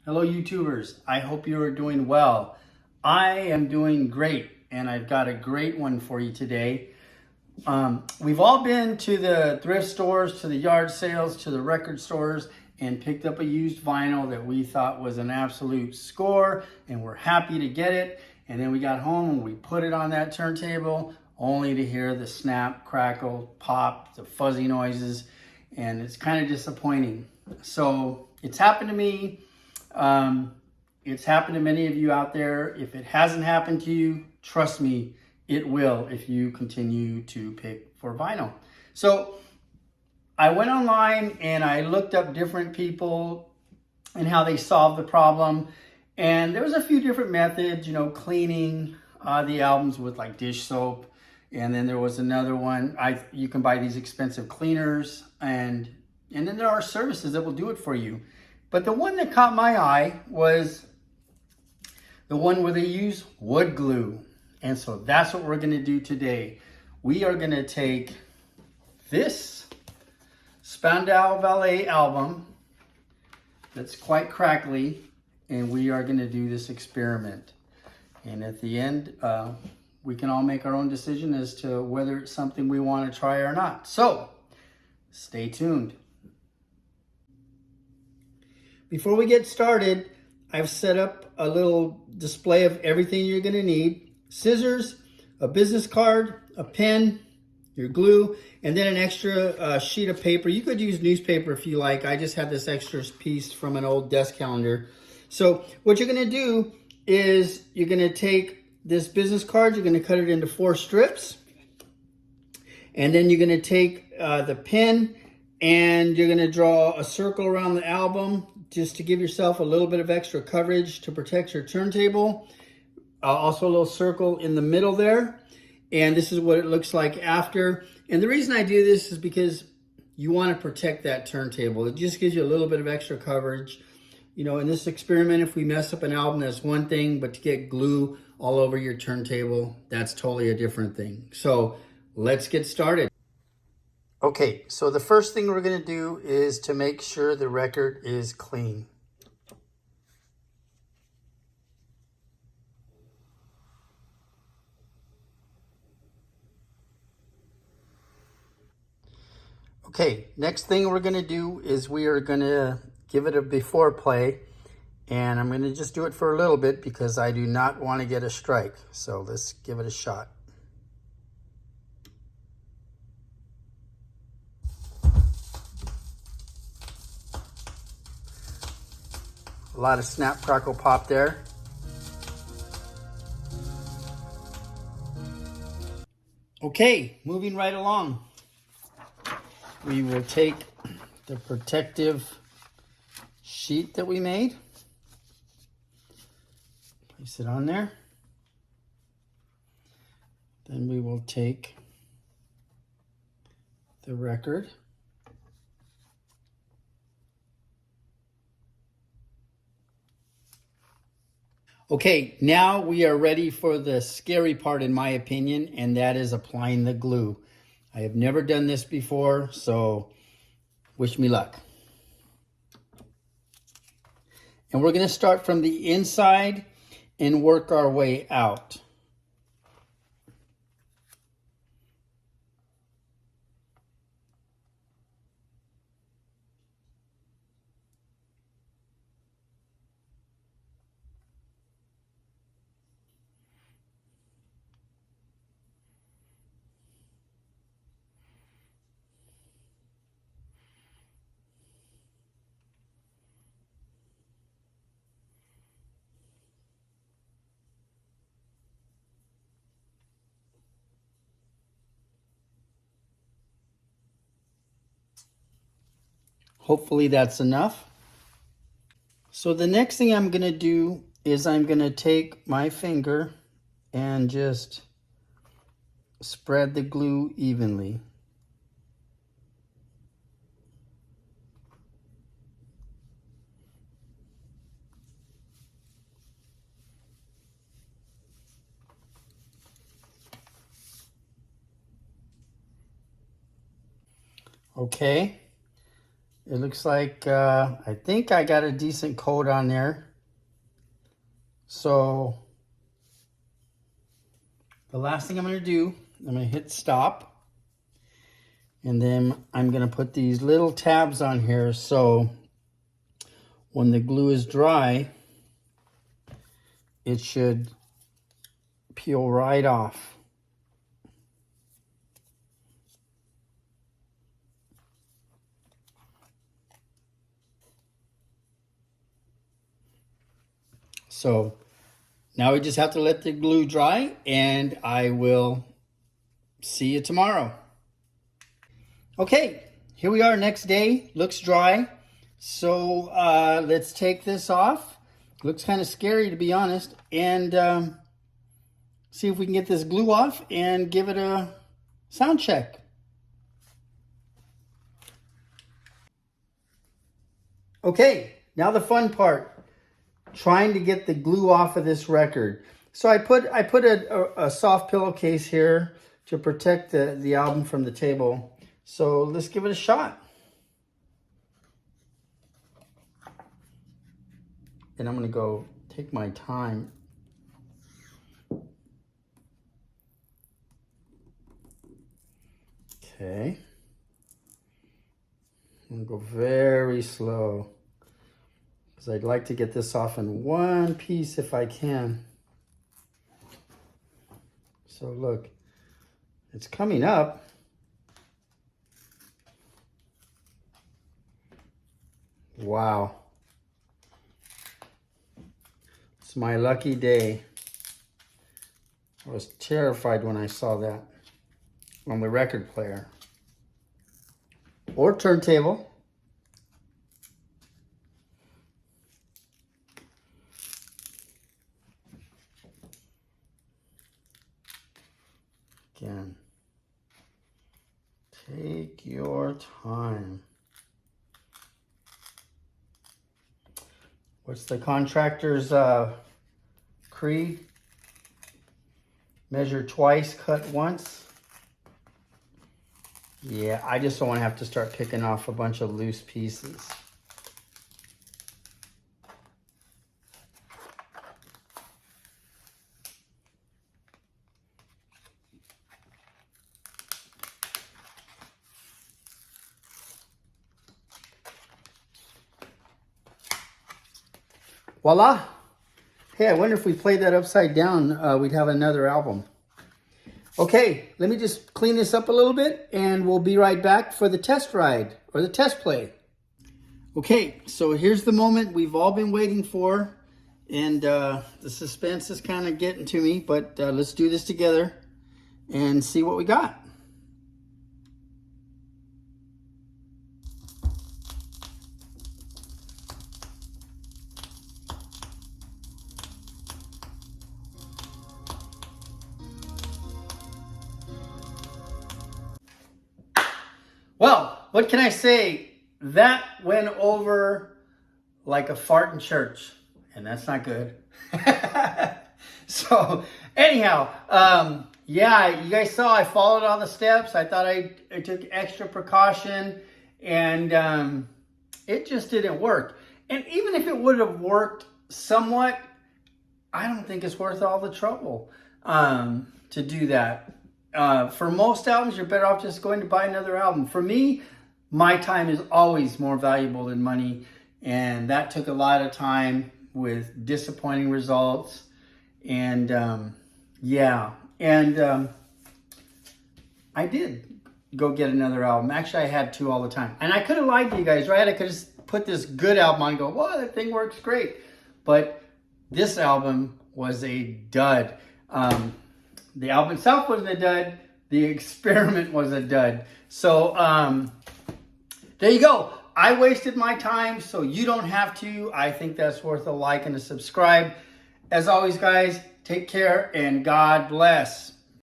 Hello YouTubers, I hope you are doing well. I am doing great and I've got a great one for you today. We've all been to the thrift stores, to the yard sales, to the record stores and picked up a used vinyl that we thought was an absolute score and we're happy to get it. And then we got home and we put it on that turntable only to hear the snap, crackle, pop, the fuzzy noises, and it's kind of disappointing. So it's happened to me. It's happened to many of you out there. If it hasn't happened to you, trust me, it will if you continue to pick for vinyl. So I went online and I looked up different people and how they solved the problem. And there was a few different methods, you know, cleaning the albums with like dish soap. And then there was another one, you can buy these expensive cleaners, and then there are services that will do it for you. But the one that caught my eye was the one where they use wood glue. And so that's what we're gonna do today. We are gonna take this Spandau Ballet album that's quite crackly, and we are gonna do this experiment. And at the end, we can all make our own decision as to whether it's something we wanna try or not. So, stay tuned. Before we get started, I've set up a little display of everything you're gonna need. Scissors, a business card, a pen, your glue, and then an extra sheet of paper. You could use newspaper if you like. I just have this extra piece from an old desk calendar. So what you're gonna do is you're gonna take this business card, you're gonna cut it into 4 strips, and then you're gonna take the pen and you're gonna draw a circle around the album just to give yourself a little bit of extra coverage to protect your turntable. Also a little circle in the middle there. And this is what it looks like after. And the reason I do this is because you want to protect that turntable. It just gives you a little bit of extra coverage. You know, in this experiment, if we mess up an album, that's one thing, but to get glue all over your turntable, that's totally a different thing. So let's get started. Okay, so the first thing we're going to do is to make sure the record is clean. Okay, next thing we're going to do is we are going to give it a before play, and I'm going to just do it for a little bit because I do not want to get a strike. So let's give it a shot. A lot of snap, crackle, pop there. Okay, moving right along. We will take the protective sheet that we made, place it on there. Then we will take the record. Okay, now we are ready for the scary part, in my opinion, and that is applying the glue. I have never done this before, so wish me luck. And we're going to start from the inside and work our way out. Hopefully that's enough. So the next thing I'm going to do is I'm going to take my finger and just spread the glue evenly. Okay, it looks like I think I got a decent coat on there. So the last thing I'm going to do, I'm going to hit stop. And then I'm going to put these little tabs on here so when the glue is dry, it should peel right off. So now we just have to let the glue dry, and I will see you tomorrow. Okay, here we are next day. Looks dry. So let's take this off. Looks kind of scary, to be honest. And see if we can get this glue off and give it a sound check. Okay, now the fun part. Trying to get the glue off of this record. So I put a soft pillowcase here to protect the album from the table. So let's give it a shot. And I'm going to go take my time. Okay. I'm going to go very slow, because I'd like to get this off in one piece if I can. So look, it's coming up. Wow. It's my lucky day. I was terrified when I saw that on the record player or turntable. Again, take your time. What's the contractor's creed? Measure twice, cut once. Yeah, I just don't want to have to start picking off a bunch of loose pieces. Voila! Hey, I wonder if we played that upside down, we'd have another album. Okay, let me just clean this up a little bit, and we'll be right back for the test ride, or the test play. Okay, so here's the moment we've all been waiting for, and the suspense is kind of getting to me, but let's do this together and see what we got. Well, what can I say? That went over like a fart in church, and that's not good. So anyhow, yeah, you guys saw I followed all the steps. I thought I took extra precaution, and it just didn't work. And even if it would have worked somewhat, I don't think it's worth all the trouble to do that. For most albums, you're better off just going to buy another album. For me, my time is always more valuable than money, and that took a lot of time with disappointing results. And yeah, and I did go get another album. Actually, I had two all the time, and I could have lied to you guys, right? I could have put this good album on and go, well, that thing works great. But this album was a dud. The album itself wasn't a dud. The experiment was a dud. So there you go. I wasted my time, so you don't have to. I think that's worth a like and a subscribe. As always, guys, take care and God bless.